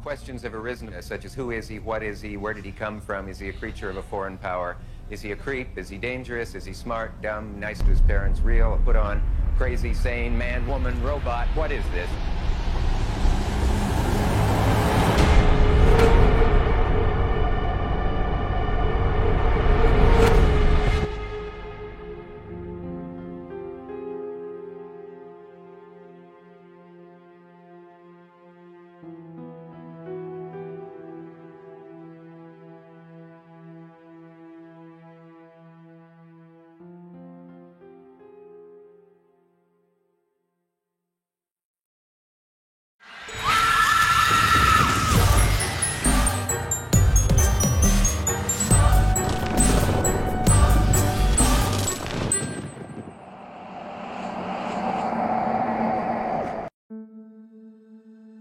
Questions have arisen, such as who is he, what is he, where did he come from, is he a creature of a foreign power, is he a creep, is he dangerous, is he smart, dumb, nice to his parents, real, put on, crazy, sane, man, woman, robot, what is this?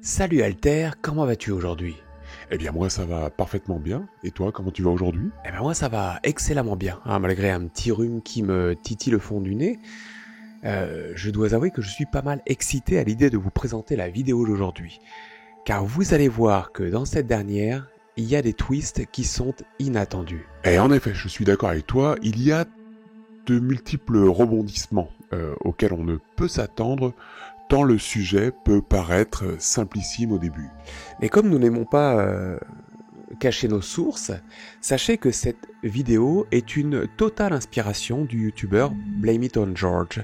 Salut Alter, comment vas-tu aujourd'hui? Eh bien moi ça va parfaitement bien, et toi comment tu vas aujourd'hui? Eh ben moi ça va excellemment bien, malgré un petit rhume qui me titille le fond du nez. Je dois avouer que je suis pas mal excité à l'idée de vous présenter la vidéo d'aujourd'hui, car vous allez voir que dans cette dernière, il y a des twists qui sont inattendus. Et en effet, je suis d'accord avec toi, il y a de multiples rebondissements auxquels on ne peut s'attendre, tant le sujet peut paraître simplissime au début. Mais comme nous n'aimons pas cacher nos sources, sachez que cette vidéo est une totale inspiration du youtubeur Blame It On George,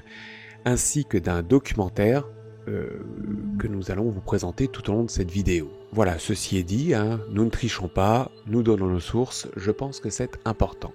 ainsi que d'un documentaire que nous allons vous présenter tout au long de cette vidéo. Voilà, ceci est dit, nous ne trichons pas, nous donnons nos sources, je pense que c'est important.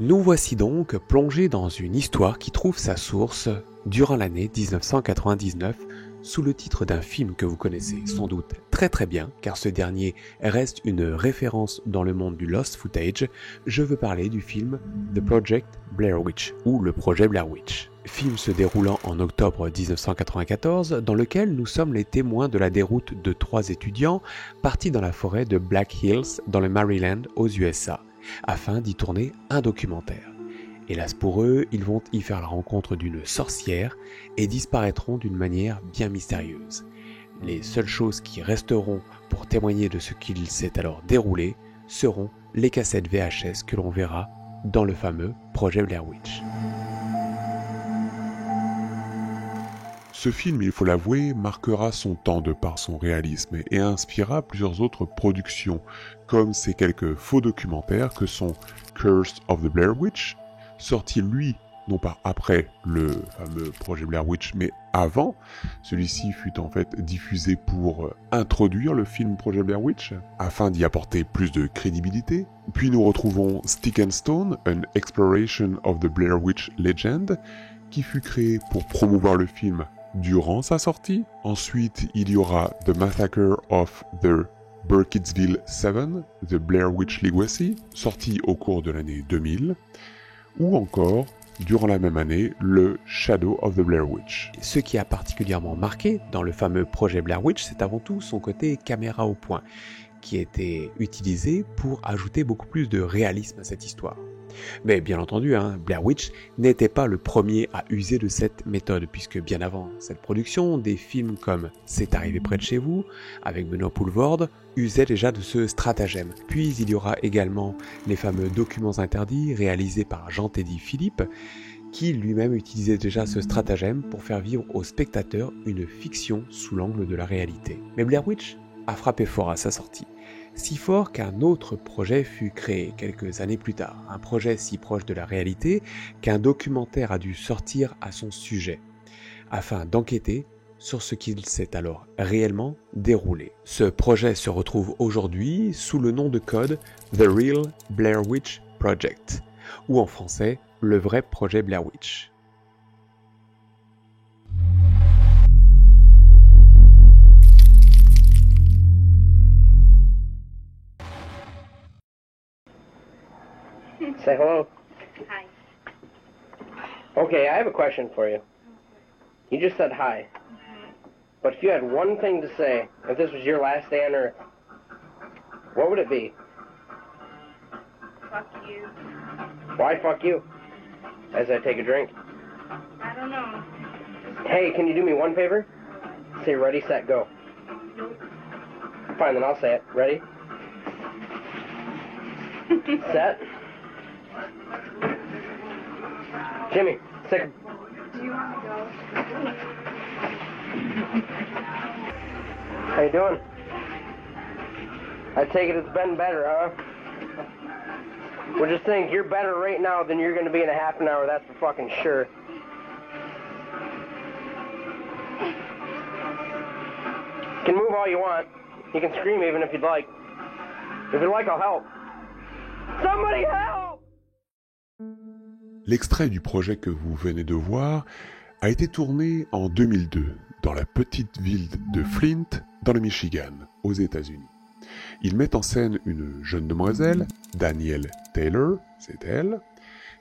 Nous voici donc plongés dans une histoire qui trouve sa source durant l'année 1999 sous le titre d'un film que vous connaissez sans doute très très bien car ce dernier reste une référence dans le monde du Lost Footage. Je veux parler du film The Project Blair Witch ou le projet Blair Witch. Film se déroulant en octobre 1994 dans lequel nous sommes les témoins de la déroute de 3 étudiants partis dans la forêt de Black Hills dans le Maryland aux USA afin d'y tourner un documentaire. Hélas pour eux, ils vont y faire la rencontre d'une sorcière et disparaîtront d'une manière bien mystérieuse. Les seules choses qui resteront pour témoigner de ce qu'il s'est alors déroulé seront les cassettes VHS que l'on verra dans le fameux projet Blair Witch. Ce film, il faut l'avouer, marquera son temps de par son réalisme et inspirera plusieurs autres productions, comme ces quelques faux documentaires que sont Curse of the Blair Witch, sorti lui, non pas après le fameux projet Blair Witch, mais avant. Celui-ci fut en fait diffusé pour introduire le film projet Blair Witch, afin d'y apporter plus de crédibilité. Puis nous retrouvons Stick and Stone, An Exploration of the Blair Witch Legend, qui fut créé pour promouvoir le film durant sa sortie. Ensuite, il y aura The Massacre of the Burkittsville 7, The Blair Witch Legacy, sorti au cours de l'année 2000, ou encore, durant la même année, le Shadow of the Blair Witch. Ce qui a particulièrement marqué dans le fameux projet Blair Witch, c'est avant tout son côté caméra au point, qui était utilisé pour ajouter beaucoup plus de réalisme à cette histoire. Mais bien entendu, Blair Witch n'était pas le premier à user de cette méthode, puisque bien avant cette production, des films comme C'est arrivé près de chez vous, avec Benoît Poelvoorde, usaient déjà de ce stratagème. Puis il y aura également les fameux documents interdits réalisés par Jean-Teddy Philippe, qui lui-même utilisait déjà ce stratagème pour faire vivre aux spectateurs une fiction sous l'angle de la réalité. Mais Blair Witch a frappé fort à sa sortie. Si fort qu'un autre projet fut créé quelques années plus tard, un projet si proche de la réalité qu'un documentaire a dû sortir à son sujet, afin d'enquêter sur ce qu'il s'est alors réellement déroulé. Ce projet se retrouve aujourd'hui sous le nom de code The Real Blair Witch Project, ou en français, le vrai projet Blair Witch. Say hello. Hi. Okay, I have a question for you. You just said hi. But if you had one thing to say, if this was your last day on Earth, what would it be? Fuck you. Why fuck you? As I take a drink. I don't know. Hey, can you do me one favor? Say ready, set, go. Nope. Fine, then I'll say it. Ready? Set. Jimmy, sick. Do you want to go? How you doing? I take it it's been better, huh? Well, just think, you're better right now than you're going to be in a half an hour, that's for fucking sure. You can move all you want. You can scream even if you'd like. If you'd like, I'll help. Somebody help! L'extrait du projet que vous venez de voir a été tourné en 2002 dans la petite ville de Flint, dans le Michigan, aux États-Unis. Il met en scène une jeune demoiselle, Danielle Taylor, c'est elle,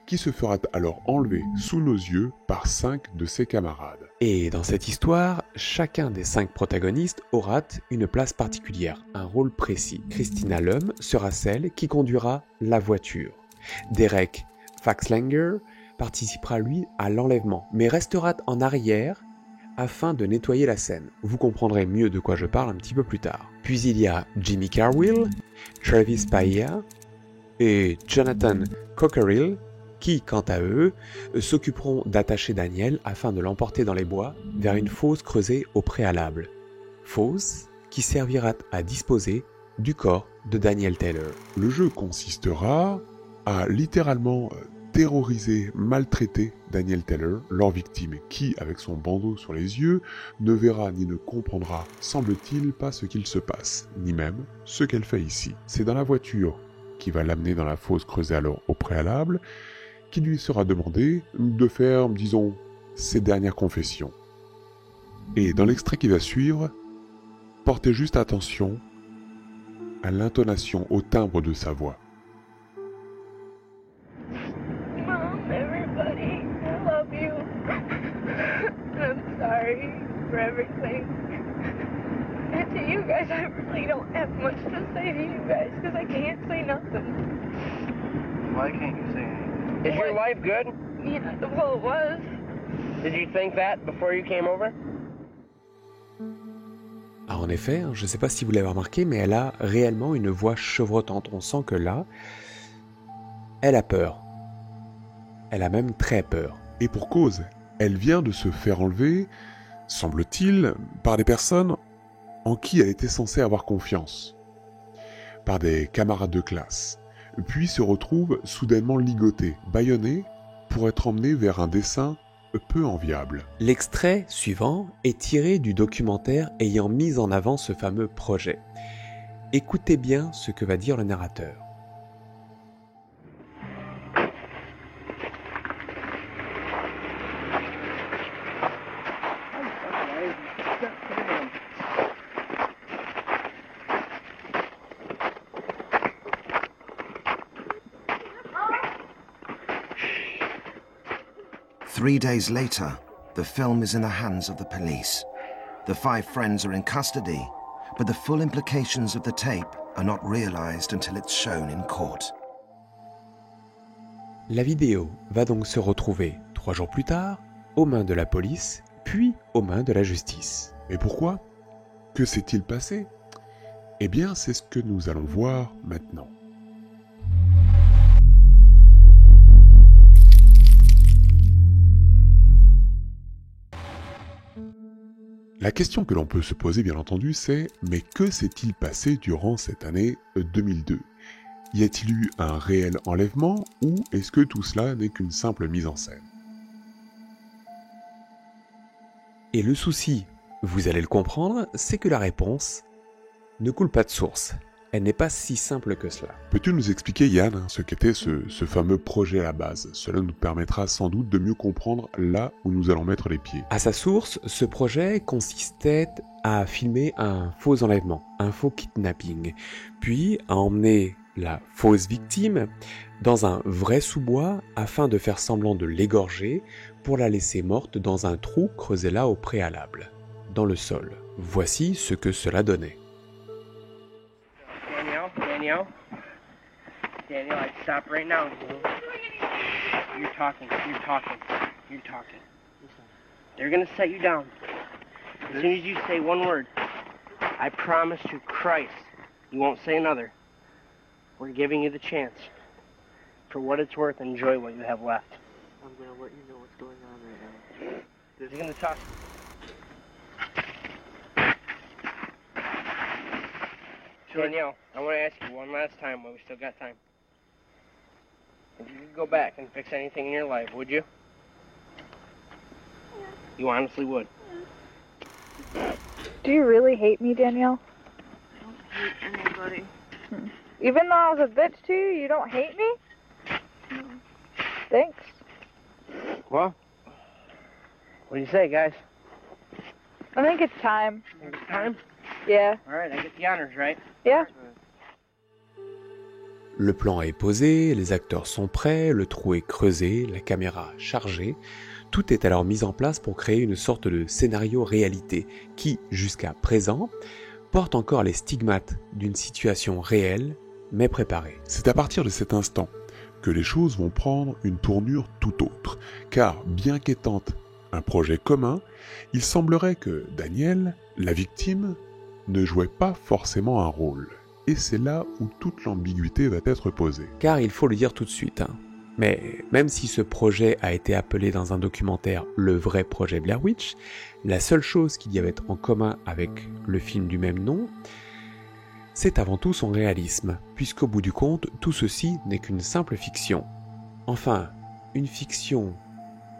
qui se fera alors enlever sous nos yeux par 5 de ses camarades. Et dans cette histoire, chacun des 5 protagonistes aura une place particulière, un rôle précis. Christina Lum sera celle qui conduira la voiture. Derek Faxlanger participera lui à l'enlèvement, mais restera en arrière afin de nettoyer la scène. Vous comprendrez mieux de quoi je parle un petit peu plus tard. Puis il y a Jimmy Carwill, Travis Paia et Jonathan Cockerill qui, quant à eux, s'occuperont d'attacher Daniel afin de l'emporter dans les bois vers une fosse creusée au préalable. Fosse qui servira à disposer du corps de Danielle Taylor. Le jeu consistera à littéralement terroriser, maltraiter Danielle Taylor, leur victime, qui, avec son bandeau sur les yeux, ne verra ni ne comprendra, semble-t-il, pas ce qu'il se passe, ni même ce qu'elle fait ici. C'est dans la voiture qui va l'amener dans la fosse creusée alors au préalable, qu'il lui sera demandé de faire, disons, ses dernières confessions. Et dans l'extrait qui va suivre, portez juste attention à l'intonation, au timbre de sa voix. Mom, everybody, I love you. I'm sorry for everything. And to you guys, I really don't have much to say to you guys because I can't say nothing. Why can't you say anything? Is your life good? Yeah, well, it was. Did you think that before you came over? Ah, en effet, je ne sais pas si vous l'avez remarqué, mais elle a réellement une voix chevrotante. On sent que là, elle a peur. Elle a même très peur. Et pour cause, elle vient de se faire enlever, semble-t-il, par des personnes en qui elle était censée avoir confiance, par des camarades de classe, puis se retrouve soudainement ligotée, bâillonnée, pour être emmenée vers un dessein peu enviable. L'extrait suivant est tiré du documentaire ayant mis en avant ce fameux projet. Écoutez bien ce que va dire le narrateur. Three days later, the film is in the hands of the police. The 5 friends are in custody, but the full implications of the tape are not realized until it's shown in court. La vidéo va donc se retrouver 3 jours plus tard aux mains de la police, puis aux mains de la justice. Et pourquoi? Que s'est-il passé? Eh bien, c'est ce que nous allons voir maintenant. La question que l'on peut se poser, bien entendu, c'est « Mais que s'est-il passé durant cette année 2002 ? Y a-t-il eu un réel enlèvement ou est-ce que tout cela n'est qu'une simple mise en scène ?» Et le souci, vous allez le comprendre, c'est que la réponse ne coule pas de source. Elle n'est pas si simple que cela. Peux-tu nous expliquer, Yann, ce qu'était ce fameux projet à la base? Cela nous permettra sans doute de mieux comprendre là où nous allons mettre les pieds. À sa source, ce projet consistait à filmer un faux enlèvement, un faux kidnapping, puis à emmener la fausse victime dans un vrai sous-bois afin de faire semblant de l'égorger pour la laisser morte dans un trou creusé là au préalable, dans le sol. Voici ce que cela donnait. Danielle, I'd stop right now. You're talking. They're gonna set you down. As soon as you say one word. I promise to Christ, you won't say another. We're giving you the chance. For what it's worth, enjoy what you have left. I'm gonna let you know what's going on right now. Is he gonna talk? Danielle, I want to ask you one last time while we still got time. If you could go back and fix anything in your life, would you? You honestly would. Do you really hate me, Danielle? I don't hate anybody. Even though I was a bitch to you, you don't hate me? Thanks. Well, what do you say, guys? I think it's time. It's time? Yeah. All right, I get the honors, right? Yeah. Le plan est posé, les acteurs sont prêts, le trou est creusé, la caméra chargée. Tout est alors mis en place pour créer une sorte de scénario réalité qui, jusqu'à présent, porte encore les stigmates d'une situation réelle, mais préparée. C'est à partir de cet instant que les choses vont prendre une tournure tout autre, car bien qu'étant un projet commun, il semblerait que Daniel, la victime, ne jouait pas forcément un rôle. Et c'est là où toute l'ambiguïté va être posée. Car il faut le dire tout de suite, mais même si ce projet a été appelé dans un documentaire « Le vrai projet Blair Witch », la seule chose qu'il y avait en commun avec le film du même nom, c'est avant tout son réalisme, puisqu'au bout du compte, tout ceci n'est qu'une simple fiction. Enfin, une fiction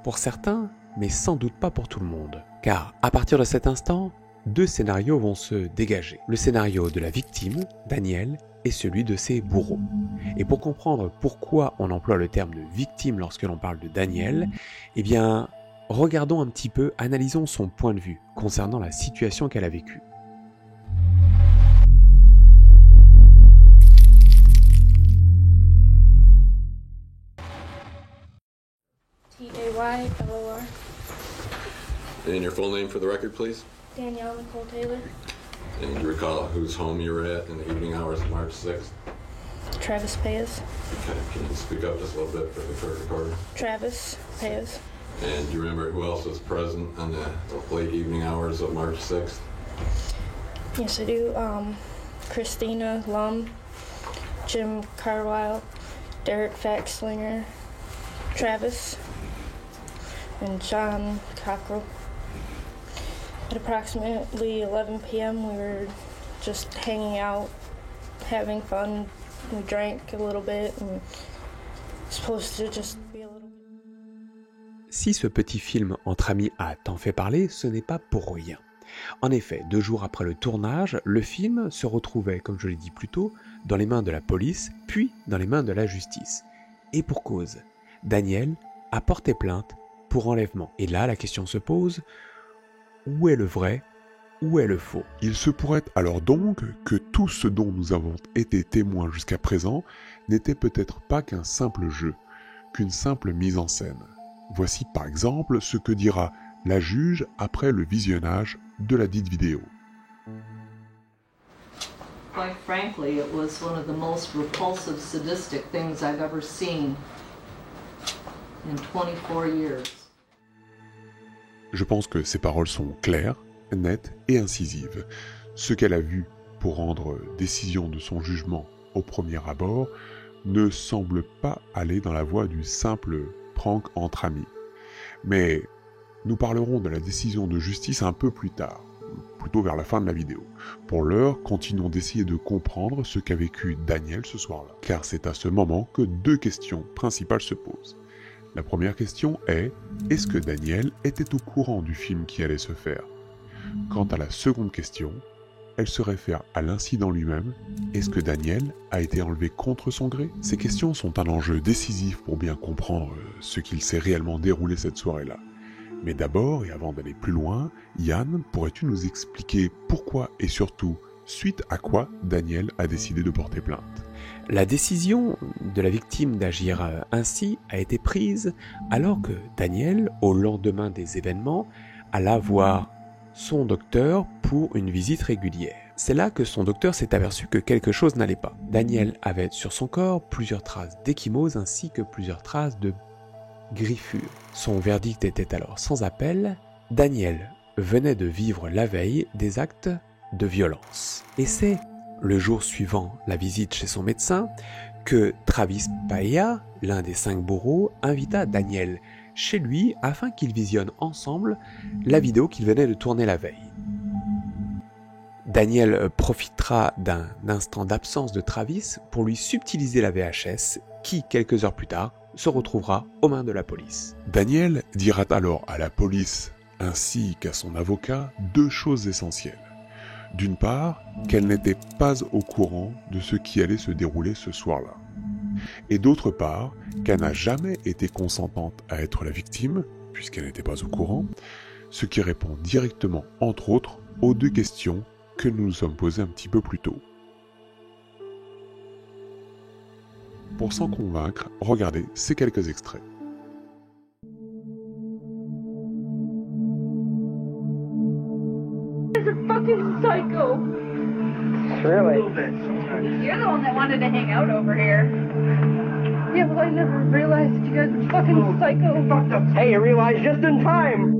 pour certains, mais sans doute pas pour tout le monde. Car à partir de cet instant, deux scénarios vont se dégager. Le scénario de la victime, Daniel, et celui de ses bourreaux. Et pour comprendre pourquoi on emploie le terme de victime lorsque l'on parle de Daniel, eh bien, regardons un petit peu, analysons son point de vue concernant la situation qu'elle a vécue. Taylor. And your full name for the record, please? Danielle Nicole Taylor. And you recall whose home you were at in the evening hours of March 6th? Travis Paez. Okay, can you speak up just a little bit for the court recorder? Travis Paez. And do you remember who else was present on the late evening hours of March 6th? Yes, I do. Christina Lum, Jim Carlisle, Derek Faxlinger, Travis, and John Cockrell. At approximately 11 p.m., we were just hanging out, having fun. We drank a little bit and supposed to just be a little. Si ce petit film entre amis a tant fait parler, ce n'est pas pour rien. En effet, 2 jours après le tournage, le film se retrouvait, comme je l'ai dit plus tôt, dans les mains de la police, puis dans les mains de la justice. Et pour cause, Daniel a porté plainte pour enlèvement. Et là, la question se pose, où est le vrai, où est le faux? Il se pourrait alors donc que tout ce dont nous avons été témoins jusqu'à présent n'était peut-être pas qu'un simple jeu, qu'une simple mise en scène. Voici par exemple ce que dira la juge après le visionnage de la dite vidéo. Quite frankly, it was one of the most repulsive, sadistic things I've ever seen in 24 years. Je pense que ces paroles sont claires, nettes et incisives. Ce qu'elle a vu pour rendre décision de son jugement au premier abord ne semble pas aller dans la voie du simple prank entre amis. Mais nous parlerons de la décision de justice un peu plus tard, plutôt vers la fin de la vidéo. Pour l'heure, continuons d'essayer de comprendre ce qu'a vécu Daniel ce soir-là, car c'est à ce moment que 2 questions principales se posent. La première question est, est-ce que Daniel était au courant du film qui allait se faire? Quant à la seconde question, elle se réfère à l'incident lui-même. Est-ce que Daniel a été enlevé contre son gré? Ces questions sont un enjeu décisif pour bien comprendre ce qu'il s'est réellement déroulé cette soirée-là. Mais d'abord, et avant d'aller plus loin, Yann, pourrais-tu nous expliquer pourquoi et surtout, suite à quoi Daniel a décidé de porter plainte? La décision de la victime d'agir ainsi a été prise alors que Daniel, au lendemain des événements, alla voir son docteur pour une visite régulière. C'est là que son docteur s'est aperçu que quelque chose n'allait pas. Daniel avait sur son corps plusieurs traces d'ecchymose ainsi que plusieurs traces de griffures. Son verdict était alors sans appel. Daniel venait de vivre la veille des actes de violence. Et c'est le jour suivant la visite chez son médecin que Travis Paella, l'un des 5 bourreaux, invita Daniel chez lui afin qu'ils visionnent ensemble la vidéo qu'il venait de tourner la veille. Daniel profitera d'un instant d'absence de Travis pour lui subtiliser la VHS qui, quelques heures plus tard, se retrouvera aux mains de la police. Daniel dira alors à la police ainsi qu'à son avocat 2 choses essentielles. D'une part, qu'elle n'était pas au courant de ce qui allait se dérouler ce soir-là. Et d'autre part, qu'elle n'a jamais été consentante à être la victime, puisqu'elle n'était pas au courant, ce qui répond directement, entre autres, aux 2 questions que nous nous sommes posées un petit peu plus tôt. Pour s'en convaincre, regardez ces quelques extraits. Fucking psycho. Really? You're the one that wanted to hang out over here. Yeah, well, I never realized you guys were fucking psycho. Hey, you realized just in time.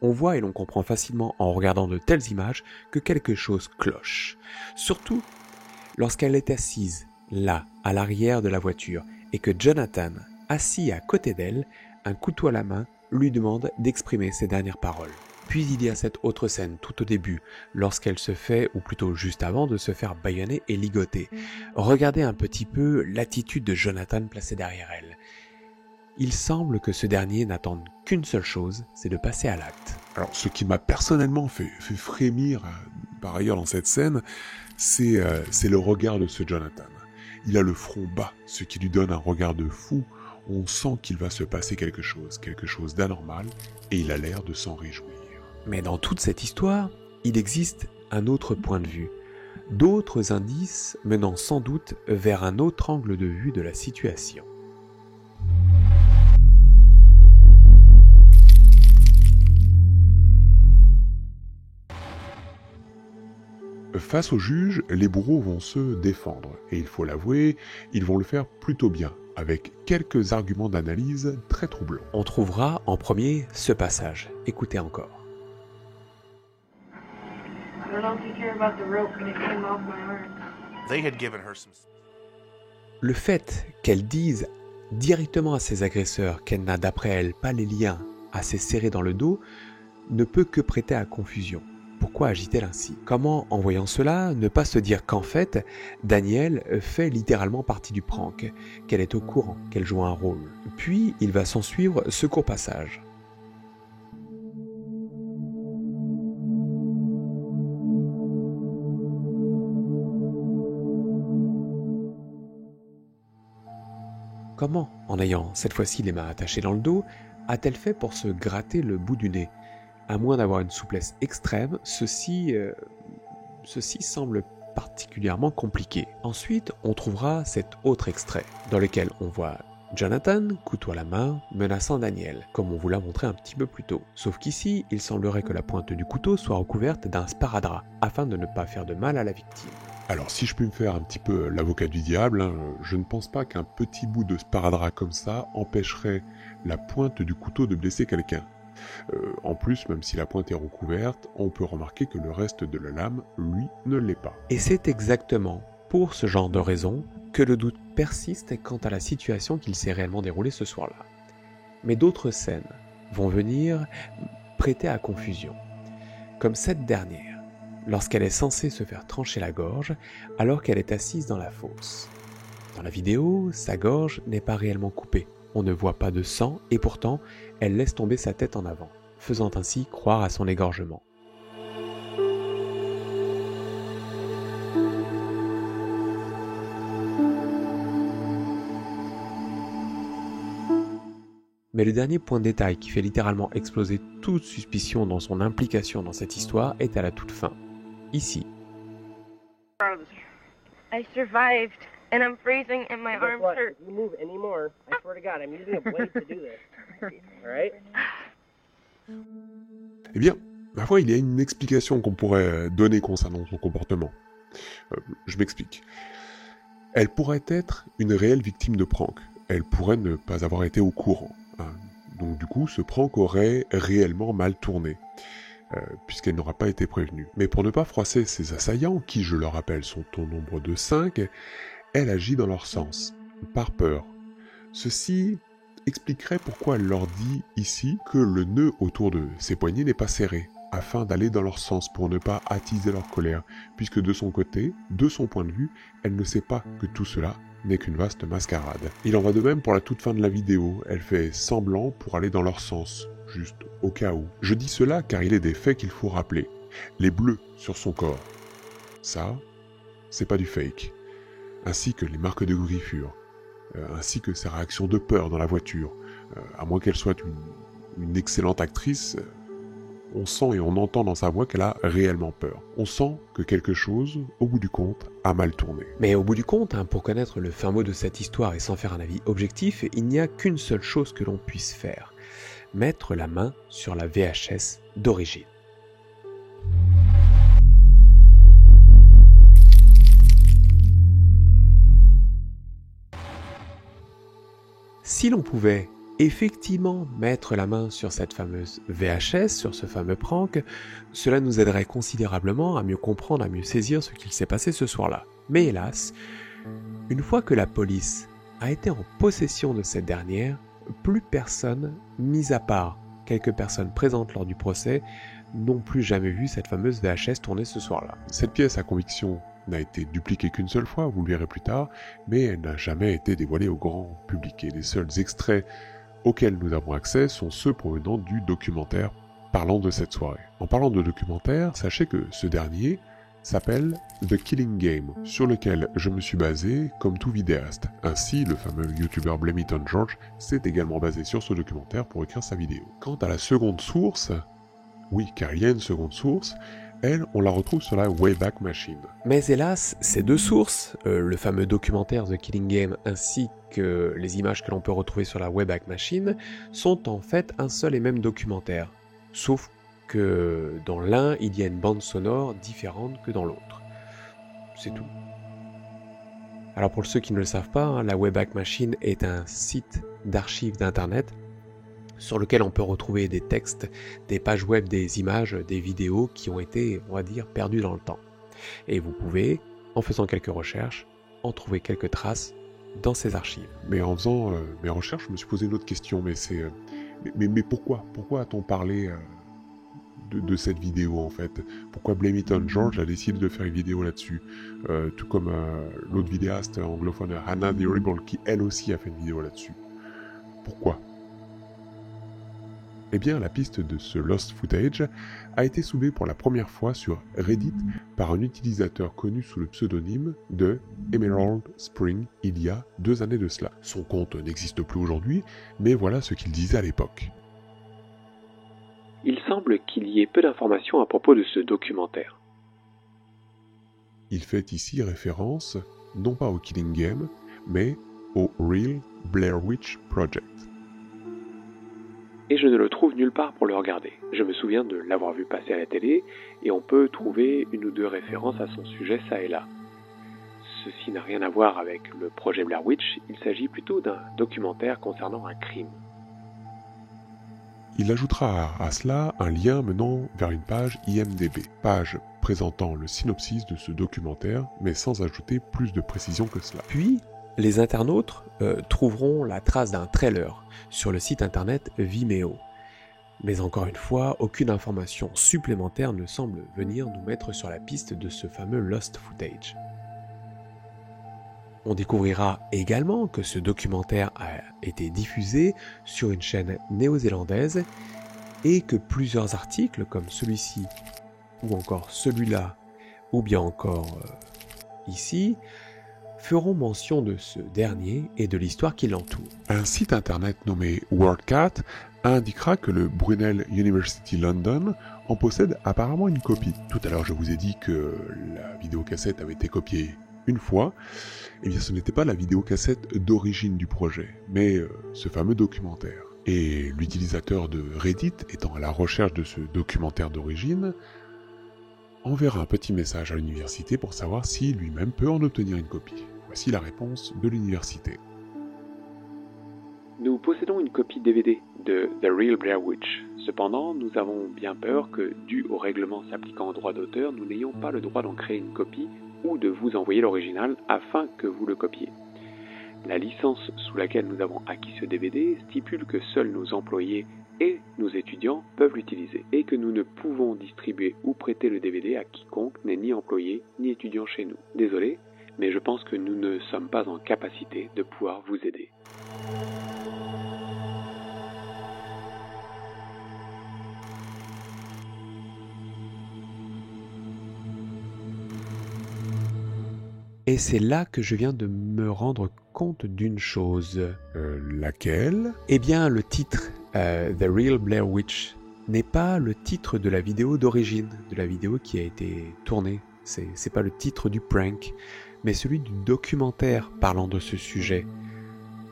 On voit et l'on comprend facilement en regardant de telles images que quelque chose cloche. Surtout lorsqu'elle est assise là, à l'arrière de la voiture, et que Jonathan, assis à côté d'elle, un couteau à la main, lui demande d'exprimer ses dernières paroles. Puis il y a cette autre scène tout au début, lorsqu'elle se fait, ou plutôt juste avant, de se faire bâillonner et ligoter. Regardez un petit peu l'attitude de Jonathan placée derrière elle. Il semble que ce dernier n'attende qu'une seule chose, c'est de passer à l'acte. Alors, ce qui m'a personnellement fait frémir, par ailleurs dans cette scène, c'est le regard de ce Jonathan. Il a le front bas, ce qui lui donne un regard de fou. On sent qu'il va se passer quelque chose d'anormal, et il a l'air de s'en réjouir. Mais dans toute cette histoire, il existe un autre point de vue, d'autres indices menant sans doute vers un autre angle de vue de la situation. Face au juge, les bourreaux vont se défendre, et il faut l'avouer, ils vont le faire plutôt bien, avec quelques arguments d'analyse très troublants. On trouvera en premier ce passage. Écoutez encore. Le fait qu'elle dise directement à ses agresseurs qu'elle n'a d'après elle pas les liens assez serrés dans le dos ne peut que prêter à confusion. Pourquoi agit-elle ainsi? Comment, en voyant cela, ne pas se dire qu'en fait, Daniel fait littéralement partie du prank, qu'elle est au courant, qu'elle joue un rôle. Puis, il va s'en suivre ce court passage. Comment, en ayant cette fois-ci les mains attachées dans le dos, a-t-elle fait pour se gratter le bout du nez? À moins d'avoir une souplesse extrême, ceci semble particulièrement compliqué. Ensuite, on trouvera cet autre extrait, dans lequel on voit Jonathan, couteau à la main, menaçant Daniel, comme on vous l'a montré un petit peu plus tôt. Sauf qu'ici, il semblerait que la pointe du couteau soit recouverte d'un sparadrap, afin de ne pas faire de mal à la victime. Alors, si je peux me faire un petit peu l'avocat du diable, je ne pense pas qu'un petit bout de sparadrap comme ça empêcherait la pointe du couteau de blesser quelqu'un. En plus, même si la pointe est recouverte, on peut remarquer que le reste de la lame, lui, ne l'est pas. Et c'est exactement pour ce genre de raison que le doute persiste quant à la situation qu'il s'est réellement déroulée ce soir-là. Mais d'autres scènes vont venir prêter à confusion, comme cette dernière, lorsqu'elle est censée se faire trancher la gorge alors qu'elle est assise dans la fosse. Dans la vidéo, sa gorge n'est pas réellement coupée. On ne voit pas de sang et pourtant, elle laisse tomber sa tête en avant, faisant ainsi croire à son égorgement. Mais le dernier point de détail qui fait littéralement exploser toute suspicion dans son implication dans cette histoire est à la toute fin. Ici. I survived, and I'm freezing and my arms hurt. If you move any more, I swear to God, I'm using a blade to do this. Alright? Eh bien, ma foi, il y a une explication qu'on pourrait donner concernant son comportement. Je m'explique. Elle pourrait être une réelle victime de prank. Elle pourrait ne pas avoir été au courant. Hein. Donc du coup, ce prank aurait réellement mal tourné, puisqu'elle n'aura pas été prévenue. Mais pour ne pas froisser ses assaillants, qui, je le rappelle, sont au nombre de 5, elle agit dans leur sens, par peur. Ceci expliquerait pourquoi elle leur dit ici que le nœud autour de ses poignets n'est pas serré, afin d'aller dans leur sens pour ne pas attiser leur colère, puisque de son côté, de son point de vue, elle ne sait pas que tout cela n'est qu'une vaste mascarade. Il en va de même pour la toute fin de la vidéo, elle fait semblant pour aller dans leur sens, juste au cas où. Je dis cela car il est des faits qu'il faut rappeler. Les bleus sur son corps, ça, c'est pas du fake. Ainsi que les marques de griffure, ainsi que ses réactions de peur dans la voiture. À moins qu'elle soit une excellente actrice, on sent et on entend dans sa voix qu'elle a réellement peur. On sent que quelque chose, au bout du compte, a mal tourné. Mais au bout du compte, pour connaître le fin mot de cette histoire et sans faire un avis objectif, il n'y a qu'une seule chose que l'on puisse faire. Mettre la main sur la VHS d'origine. Si l'on pouvait effectivement mettre la main sur cette fameuse VHS, sur ce fameux prank, cela nous aiderait considérablement à mieux comprendre, à mieux saisir ce qu'il s'est passé ce soir-là. Mais hélas, une fois que la police a été en possession de cette dernière, plus personne, mis à part quelques personnes présentes lors du procès, n'ont plus jamais vu cette fameuse VHS tourner ce soir-là. Cette pièce à conviction n'a été dupliquée qu'une seule fois, vous le verrez plus tard, mais elle n'a jamais été dévoilée au grand public. Et les seuls extraits auxquels nous avons accès sont ceux provenant du documentaire parlant de cette soirée. En parlant de documentaire, sachez que ce dernier s'appelle The Killing Game, sur lequel je me suis basé comme tout vidéaste. Ainsi, le fameux youtubeur Blame It on George s'est également basé sur ce documentaire pour écrire sa vidéo. Quant à la seconde source, oui, car il y a une seconde source, elle, on la retrouve sur la Wayback Machine. Mais hélas, ces deux sources, le fameux documentaire The Killing Game ainsi que les images que l'on peut retrouver sur la Wayback Machine, sont en fait un seul et même documentaire. Sauf que dans l'un, il y a une bande sonore différente que dans l'autre. C'est tout. Alors pour ceux qui ne le savent pas, la Wayback Machine est un site d'archives d'internet sur lequel on peut retrouver des textes, des pages web, des images, des vidéos qui ont été, on va dire, perdues dans le temps. Et vous pouvez, en faisant quelques recherches, en trouver quelques traces dans ces archives. Mais en faisant mes recherches, je me suis posé une autre question, mais pourquoi a-t-on parlé de cette vidéo en fait? Pourquoi Blame It on George a décidé de faire une vidéo là-dessus? Tout comme l'autre vidéaste anglophone Hannah the Horrible qui elle aussi a fait une vidéo là-dessus. Pourquoi? Eh bien, la piste de ce Lost Footage a été soulevée pour la première fois sur Reddit par un utilisateur connu sous le pseudonyme de Emerald Spring il y a 2 années de cela. Son compte n'existe plus aujourd'hui, mais voilà ce qu'il disait à l'époque. Il semble qu'il y ait peu d'informations à propos de ce documentaire. Il fait ici référence, non pas au Killing Game, mais au Real Blair Witch Project. Et je ne le trouve nulle part pour le regarder. Je me souviens de l'avoir vu passer à la télé, et on peut trouver 1 ou 2 références à son sujet ça et là. Ceci n'a rien à voir avec le projet Blair Witch, il s'agit plutôt d'un documentaire concernant un crime. Il ajoutera à cela un lien menant vers une page IMDb, page présentant le synopsis de ce documentaire, mais sans ajouter plus de précision que cela. Puis, les internautes trouveront la trace d'un trailer sur le site internet Vimeo. Mais encore une fois, aucune information supplémentaire ne semble venir nous mettre sur la piste de ce fameux Lost Footage. On découvrira également que ce documentaire a été diffusé sur une chaîne néo-zélandaise et que plusieurs articles comme celui-ci, ou encore celui-là, ou bien encore ici, feront mention de ce dernier et de l'histoire qui l'entoure. Un site internet nommé WorldCat indiquera que le Brunel University London en possède apparemment une copie. Tout à l'heure, je vous ai dit que la vidéocassette avait été copiée une fois. Eh bien, ce n'était pas la vidéocassette d'origine du projet, mais ce fameux documentaire. Et l'utilisateur de Reddit, étant à la recherche de ce documentaire d'origine, enverra un petit message à l'université pour savoir si lui-même peut en obtenir une copie. Voici la réponse de l'université. Nous possédons une copie DVD de The Real Blair Witch. Cependant, nous avons bien peur que, dû aux règlements s'appliquant aux droits d'auteur, nous n'ayons pas le droit d'en créer une copie ou de vous envoyer l'original afin que vous le copiez. La licence sous laquelle nous avons acquis ce DVD stipule que seuls nos employés et nos étudiants peuvent l'utiliser et que nous ne pouvons distribuer ou prêter le DVD à quiconque n'est ni employé ni étudiant chez nous. Désolé, mais je pense que nous ne sommes pas en capacité de pouvoir vous aider. Et c'est là que je viens de me rendre compte d'une chose. Laquelle ? Eh bien, le titre The Real Blair Witch n'est pas le titre de la vidéo d'origine, de la vidéo qui a été tournée. C'est pas le titre du prank, mais celui du documentaire parlant de ce sujet.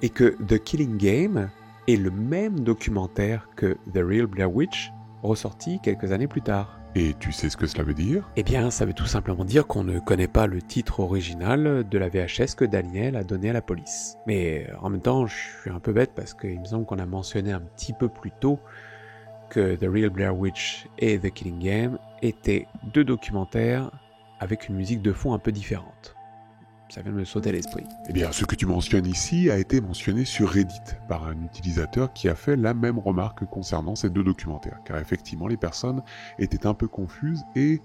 Et que The Killing Game est le même documentaire que The Real Blair Witch, ressorti quelques années plus tard. Et tu sais ce que cela veut dire ? Eh bien, ça veut tout simplement dire qu'on ne connaît pas le titre original de la VHS que Daniel a donné à la police. Mais en même temps, je suis un peu bête parce qu'il me semble qu'on a mentionné un petit peu plus tôt que The Real Blair Witch et The Killing Game étaient deux documentaires avec une musique de fond un peu différente. Ça vient de me sauter à l'esprit. Eh bien, ce que tu mentionnes ici a été mentionné sur Reddit par un utilisateur qui a fait la même remarque concernant ces deux documentaires, car effectivement, les personnes étaient un peu confuses et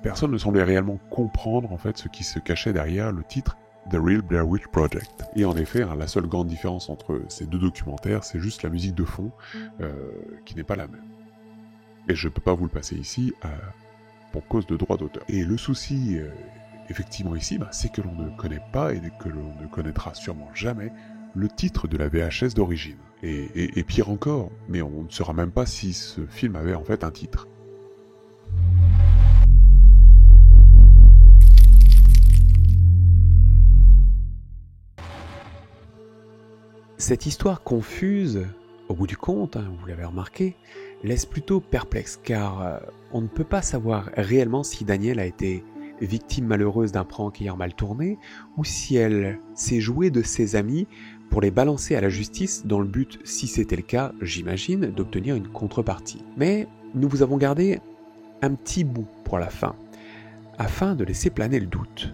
personne ne semblait réellement comprendre en fait ce qui se cachait derrière le titre The Real Blair Witch Project. Et en effet, la seule grande différence entre ces deux documentaires, c'est juste la musique de fond qui n'est pas la même. Et je ne peux pas vous le passer ici pour cause de droit d'auteur. Et le souci effectivement ici, c'est que l'on ne connaît pas et que l'on ne connaîtra sûrement jamais le titre de la VHS d'origine. Et pire encore, mais on ne saura même pas si ce film avait en fait un titre. Cette histoire confuse, au bout du compte, vous l'avez remarqué, laisse plutôt perplexe, car on ne peut pas savoir réellement si Daniel a été victime malheureuse d'un prank ayant mal tourné, ou si elle s'est jouée de ses amis pour les balancer à la justice dans le but, si c'était le cas, j'imagine, d'obtenir une contrepartie. Mais nous vous avons gardé un petit bout pour la fin, afin de laisser planer le doute.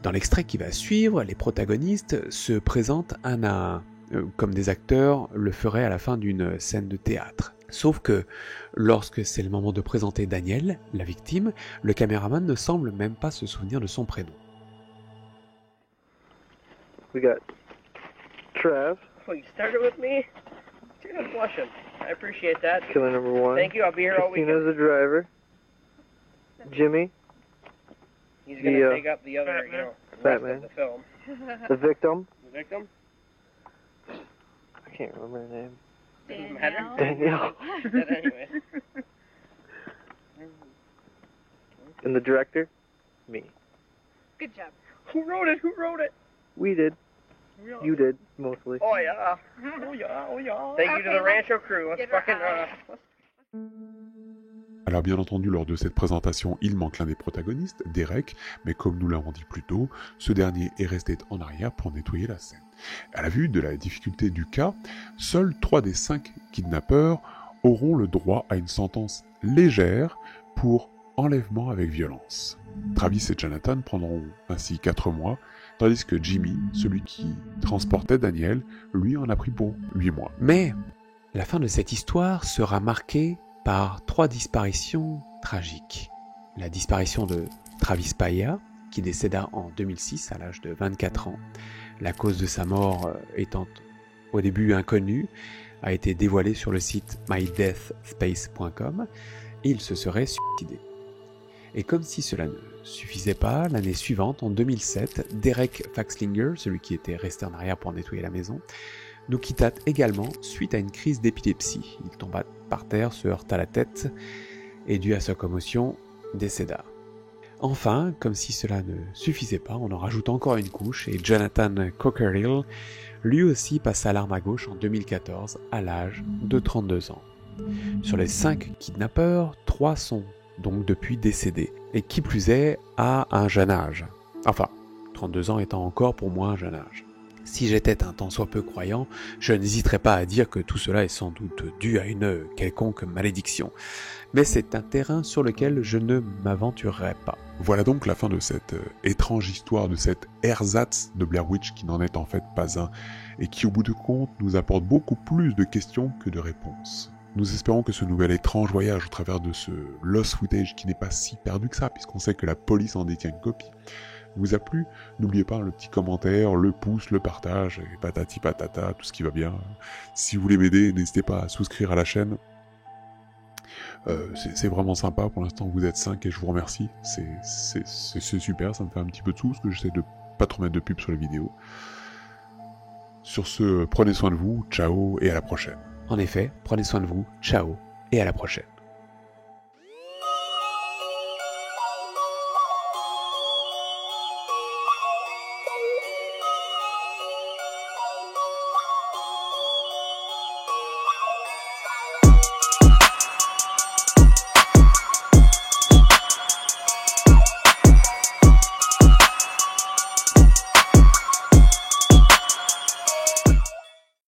Dans l'extrait qui va suivre, les protagonistes se présentent un à un, comme des acteurs le feraient à la fin d'une scène de théâtre. Sauf que, lorsque c'est le moment de présenter Daniel, la victime, le caméraman ne semble même pas se souvenir de son prénom. We got Trev, Oh, you started with me? You're not blushing. I appreciate that. killer number 1. Thank you, I'll be here all Christina's weekend. the driver. Jimmy, He's gonna the, take up the other, you know, rest Batman. of the film. the victim. The victim? I can't remember her name. Doesn't matter. Danielle. Said anyway. And the director, me. Good job. Who wrote it? Who wrote it? We did. You did, mostly. Oh yeah. Oh yeah. Oh yeah. Thank you to the Rancho crew. Let's fucking Alors bien entendu, lors de cette présentation, il manque l'un des protagonistes, Derek, mais comme nous l'avons dit plus tôt, ce dernier est resté en arrière pour nettoyer la scène. À la vue de la difficulté du cas, seuls 3 des 5 kidnappeurs auront le droit à une sentence légère pour enlèvement avec violence. Travis et Jonathan prendront ainsi 4 mois, tandis que Jimmy, celui qui transportait Daniel, lui en a pris pour 8 mois. Mais la fin de cette histoire sera marquée par 3 disparitions tragiques. La disparition de Travis Paya, qui décéda en 2006 à l'âge de 24 ans. La cause de sa mort étant au début inconnue, a été dévoilée sur le site mydeathspace.com et il se serait suicidé. Et comme si cela ne suffisait pas, l'année suivante, en 2007, Derek Faxlinger, celui qui était resté en arrière pour nettoyer la maison, nous quitta également suite à une crise d'épilepsie. Il tomba par terre, se heurta la tête et, dû à sa commotion, décéda. Enfin, comme si cela ne suffisait pas, on en rajoute encore une couche et Jonathan Cockerill, lui aussi passa l'arme à gauche en 2014 à l'âge de 32 ans. Sur les 5 kidnappeurs, 3 sont donc depuis décédés, et qui plus est, à un jeune âge. Enfin, 32 ans étant encore pour moi un jeune âge. Si j'étais un tant soit peu croyant, je n'hésiterais pas à dire que tout cela est sans doute dû à une quelconque malédiction. Mais c'est un terrain sur lequel je ne m'aventurerai pas. Voilà donc la fin de cette étrange histoire, de cet ersatz de Blair Witch qui n'en est en fait pas un, et qui au bout de compte nous apporte beaucoup plus de questions que de réponses. Nous espérons que ce nouvel étrange voyage au travers de ce lost footage qui n'est pas si perdu que ça, puisqu'on sait que la police en détient une copie, vous a plu. N'oubliez pas le petit commentaire, le pouce, le partage, et patati patata, tout ce qui va bien. Si vous voulez m'aider, n'hésitez pas à souscrire à la chaîne. C'est vraiment sympa, pour l'instant vous êtes 5 et je vous remercie, c'est super, ça me fait un petit peu de sous, parce que j'essaie de pas trop mettre de pub sur les vidéos. Sur ce, prenez soin de vous, ciao et à la prochaine. En effet, prenez soin de vous, ciao et à la prochaine.